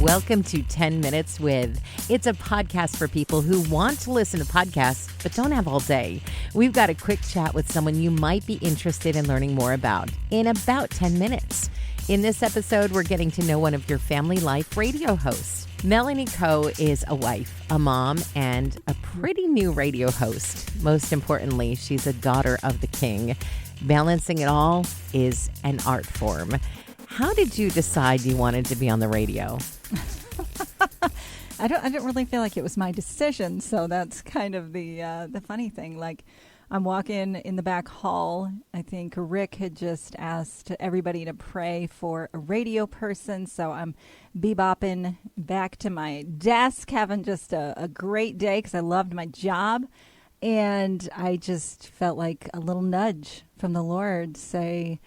Welcome to 10 Minutes With. It's a podcast for people who want to listen to podcasts but don't have all day. We've got a quick chat with someone you might be interested in learning more about in about 10 minutes. In this episode, we're getting to know one of your family life radio hosts. Melanie Coe is a wife, a mom, and a pretty new radio host. Most importantly, she's a daughter of the king. Balancing it all is an art form. How did you decide you wanted to be on the radio? I don't really feel like it was my decision, so that's kind of the funny thing. Like, I'm walking in the back hall. I think Rick had just asked everybody to pray for a radio person, so I'm bebopping back to my desk, having just a great day because I loved my job, and I just felt like a little nudge from the Lord say,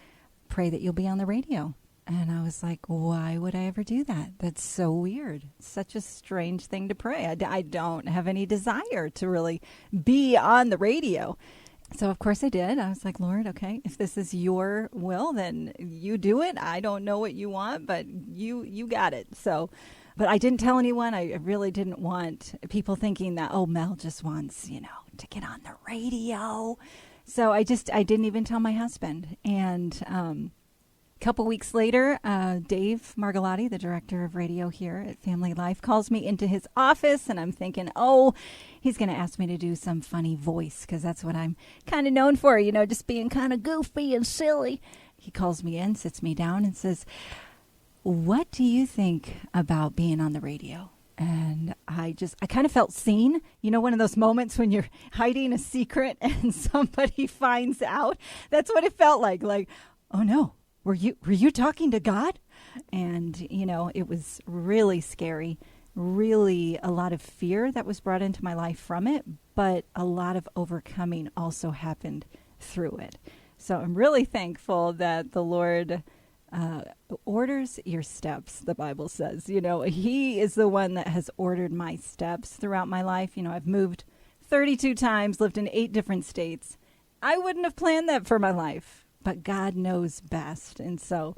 pray that you'll be on the radio. And I was like, why would I ever do that? That's so weird. Such a strange thing to pray. I don't have any desire to really be on the radio. So, of course, I did. I was like, Lord, okay, if this is your will, then you do it. I don't know what you want, but you got it. So, but I didn't tell anyone. I really didn't want people thinking that, oh, Mel just wants, to get on the radio. So I didn't even tell my husband. And a couple weeks later, Dave Margalotti, the director of radio here at Family Life, calls me into his office, and I'm thinking, oh, he's going to ask me to do some funny voice, because that's what I'm kind of known for, just being kind of goofy and silly. He calls me in, sits me down, and says, what do you think about being on the radio? And I kind of felt seen. One of those moments when you're hiding a secret and somebody finds out. That's what it felt like. Like, oh, no. Were you talking to God? And, it was really scary, really a lot of fear that was brought into my life from it, but a lot of overcoming also happened through it. So I'm really thankful that the Lord orders your steps, the Bible says. He is the one that has ordered my steps throughout my life. I've moved 32 times, lived in 8 different states. I wouldn't have planned that for my life. But God knows best. And so,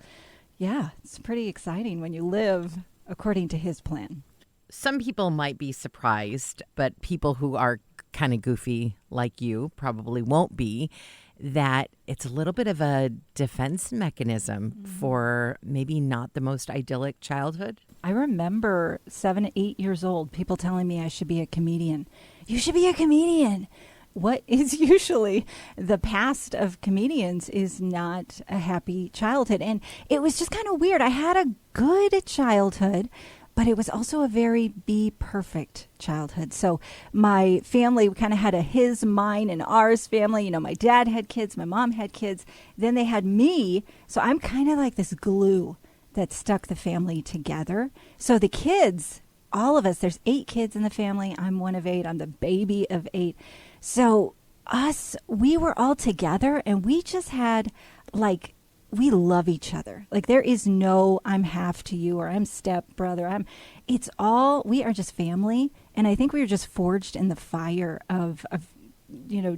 yeah, it's pretty exciting when you live according to his plan. Some people might be surprised, but people who are kind of goofy like you probably won't be, that it's a little bit of a defense mechanism for maybe not the most idyllic childhood. I remember 7, 8 years old, people telling me I should be a comedian. You should be a comedian. What is usually the past of comedians is not a happy childhood. And it was just kind of weird. I had a good childhood, but it was also a very be perfect childhood. So my family kind of had a his, mine, and ours family. My dad had kids, my mom had kids. Then they had me. So I'm kind of like this glue that stuck the family together. So the kids, all of us, there's 8 kids in the family. I'm one of 8. I'm the baby of 8. So we were all together, and we just had, we love each other. Like, there is no I'm half to you or I'm step brother. We are just family. And I think we were just forged in the fire of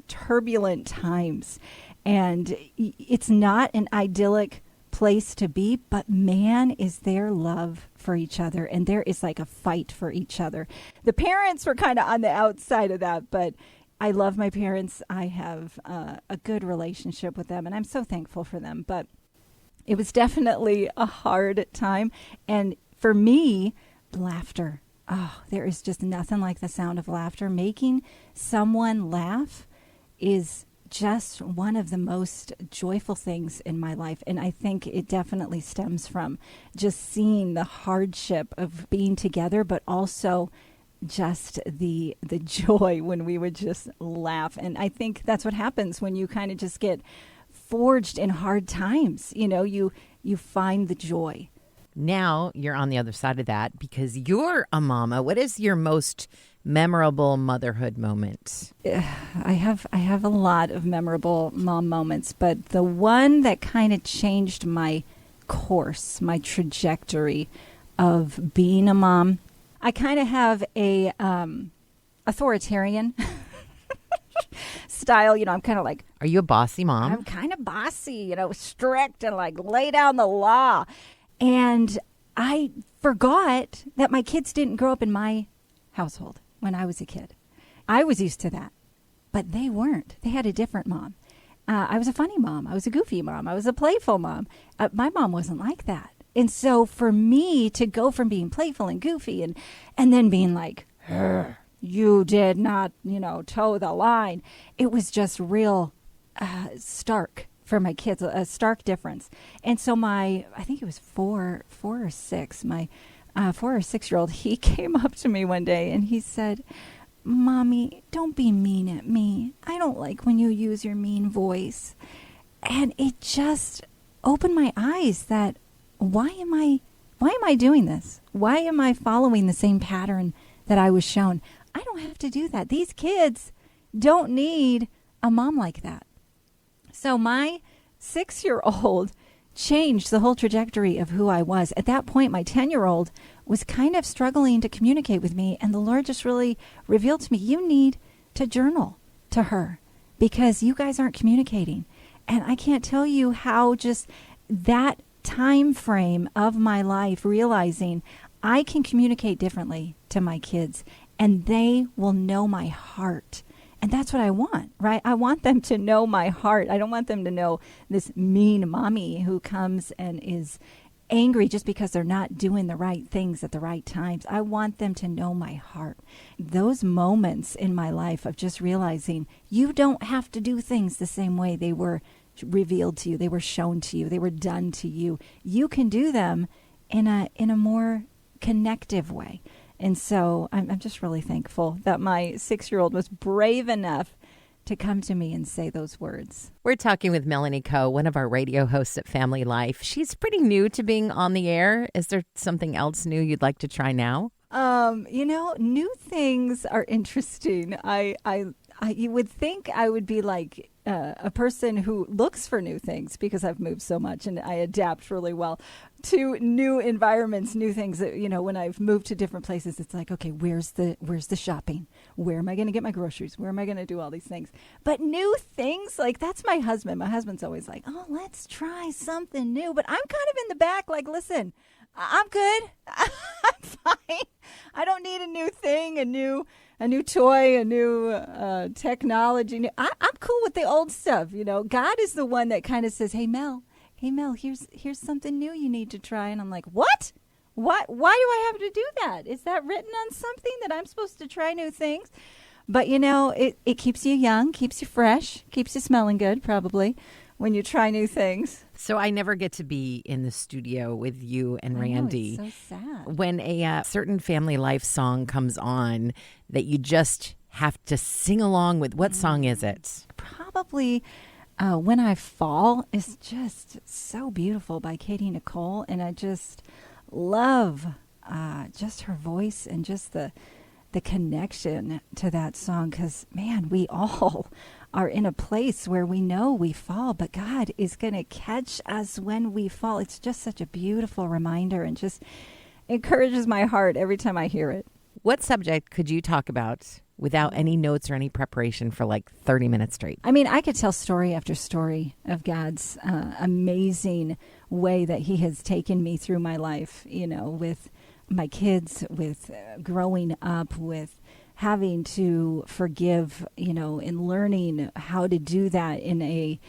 turbulent times. And it's not an idyllic place to be, but man, is there love for each other, and there is like a fight for each other. The parents were kind of on the outside of that, but I love my parents. I have a good relationship with them, and I'm so thankful for them. But it was definitely a hard time. And for me, laughter. Oh, there is just nothing like the sound of laughter. Making someone laugh is just one of the most joyful things in my life. And I think it definitely stems from just seeing the hardship of being together, but also just the joy when we would just laugh. And I think that's what happens when you kind of just get forged in hard times. You find the joy. Now you're on the other side of that because you're a mama. What is your most memorable motherhood moment? I have a lot of memorable mom moments, but the one that kind of changed my course, my trajectory of being a mom, I kind of have a authoritarian style. I'm kind of like... Are you a bossy mom? I'm kind of bossy, strict and like lay down the law. And I forgot that my kids didn't grow up in my household when I was a kid. I was used to that, but they weren't. They had a different mom. I was a funny mom. I was a goofy mom. I was a playful mom. My mom wasn't like that. And so for me to go from being playful and goofy and then being like, you did not, toe the line. It was just real stark for my kids, a stark difference. And so I think it was four or six, my 4 or 6-year-old, he came up to me one day and he said, Mommy, don't be mean at me. I don't like when you use your mean voice. And it just opened my eyes that why am I doing this? Why am I following the same pattern that I was shown? I don't have to do that. These kids don't need a mom like that. So my 6-year-old changed the whole trajectory of who I was. At that point, my 10-year-old was kind of struggling to communicate with me, and the Lord just really revealed to me, you need to journal to her because you guys aren't communicating. And I can't tell you how just that time frame of my life, realizing I can communicate differently to my kids and they will know my heart. And that's what I want, right? I want them to know my heart. I don't want them to know this mean mommy who comes and is angry just because they're not doing the right things at the right times. I want them to know my heart. Those moments in my life of just realizing you don't have to do things the same way they were revealed to you, they were shown to you, they were done to you. You can do them in a more connective way. And so I'm just really thankful that my 6-year-old was brave enough to come to me and say those words. We're talking with Melanie Coe, one of our radio hosts at Family Life. She's pretty new to being on the air. Is there something else new you'd like to try now? New things are interesting. You would think I would be like a person who looks for new things because I've moved so much and I adapt really well to new environments, new things that, when I've moved to different places, it's like, okay, where's the shopping? Where am I going to get my groceries? Where am I going to do all these things? But new things, like that's my husband. My husband's always like, oh, let's try something new. But I'm kind of in the back like, listen, I'm good. I'm fine. I don't need a new thing, a new toy, a new technology. I'm cool with the old stuff. God is the one that kind of says, hey, Mel, here's something new you need to try. And I'm like, what? Why do I have to do that? Is that written on something that I'm supposed to try new things? But, it keeps you young, keeps you fresh, keeps you smelling good, probably, when you try new things. So I never get to be in the studio with you and Randy. It's so sad. When a certain Family Life song comes on that you just have to sing along with, what song is it? Probably When I Fall is just so beautiful by Katie Nicole. And I just love just her voice and just the connection to that song. Because, man, we all are in a place where we know we fall, but God is going to catch us when we fall. It's just such a beautiful reminder and just encourages my heart every time I hear it. What subject could you talk about without any notes or any preparation for like 30 minutes straight? I mean, I could tell story after story of God's amazing way that he has taken me through my life, with my kids, with growing up, with having to forgive, and learning how to do that in a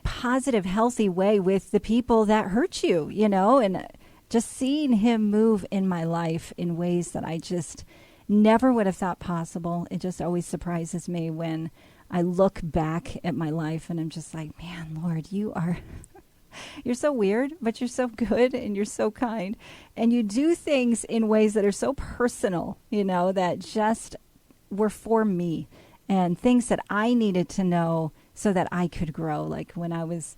positive, healthy way with the people that hurt you, and just seeing him move in my life in ways that I just never would have thought possible. It just always surprises me when I look back at my life and I'm just like, man, Lord, you're so weird, but you're so good and you're so kind. And you do things in ways that are so personal, that just were for me and things that I needed to know so that I could grow. Like when I was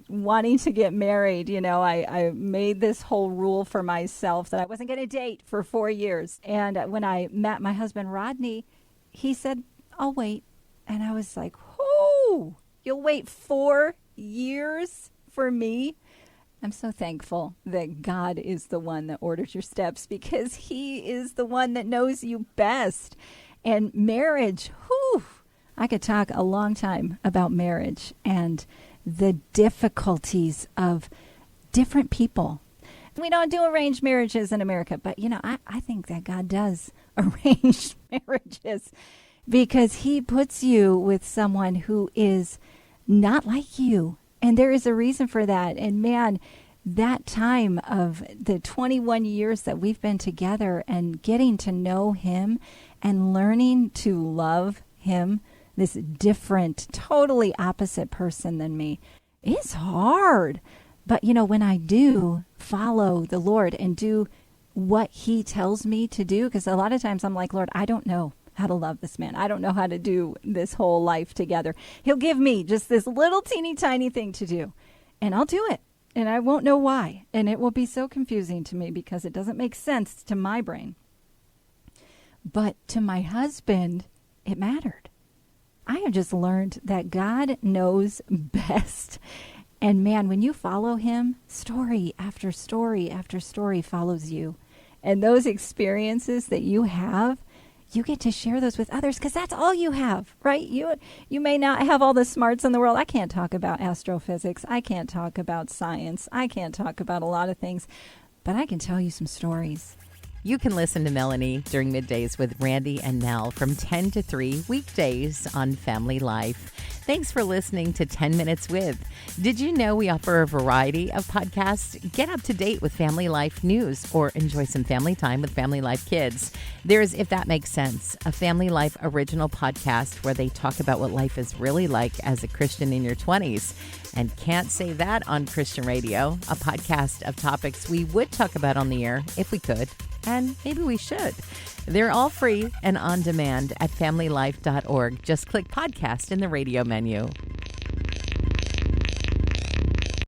wanting to get married, I made this whole rule for myself that I wasn't going to date for 4 years. And when I met my husband, Rodney, he said, I'll wait. And I was like, oh, you'll wait 4 years for me? I'm so thankful that God is the one that orders your steps because he is the one that knows you best. And marriage, I could talk a long time about marriage and the difficulties of different people. We don't do arranged marriages in America. But, I think that God does arranged marriages because he puts you with someone who is not like you. And there is a reason for that. And man, that time of the 21 years that we've been together and getting to know him and learning to love him, this different, totally opposite person than me, is hard. But, when I do follow the Lord and do what he tells me to do, because a lot of times I'm like, Lord, I don't know how to love this man. I don't know how to do this whole life together. He'll give me just this little teeny tiny thing to do, and I'll do it. And I won't know why. And it will be so confusing to me because it doesn't make sense to my brain. But to my husband, it mattered. I have just learned that God knows best. And man, when you follow him, story after story after story follows you. And those experiences that you have, you get to share those with others because that's all you have, right? You may not have all the smarts in the world. I can't talk about astrophysics. I can't talk about science. I can't talk about a lot of things, but I can tell you some stories. You can listen to Melanie during Middays with Randy and Nell from 10 to 3 weekdays on Family Life. Thanks for listening to 10 Minutes With. Did you know we offer a variety of podcasts? Get up to date with Family Life news or enjoy some family time with Family Life kids. There's If That Makes Sense, a Family Life original podcast where they talk about what life is really like as a Christian in your 20s. And Can't Say That on Christian Radio, a podcast of topics we would talk about on the air if we could. And maybe we should. They're all free and on demand at familylife.org. Just click podcast in the radio menu.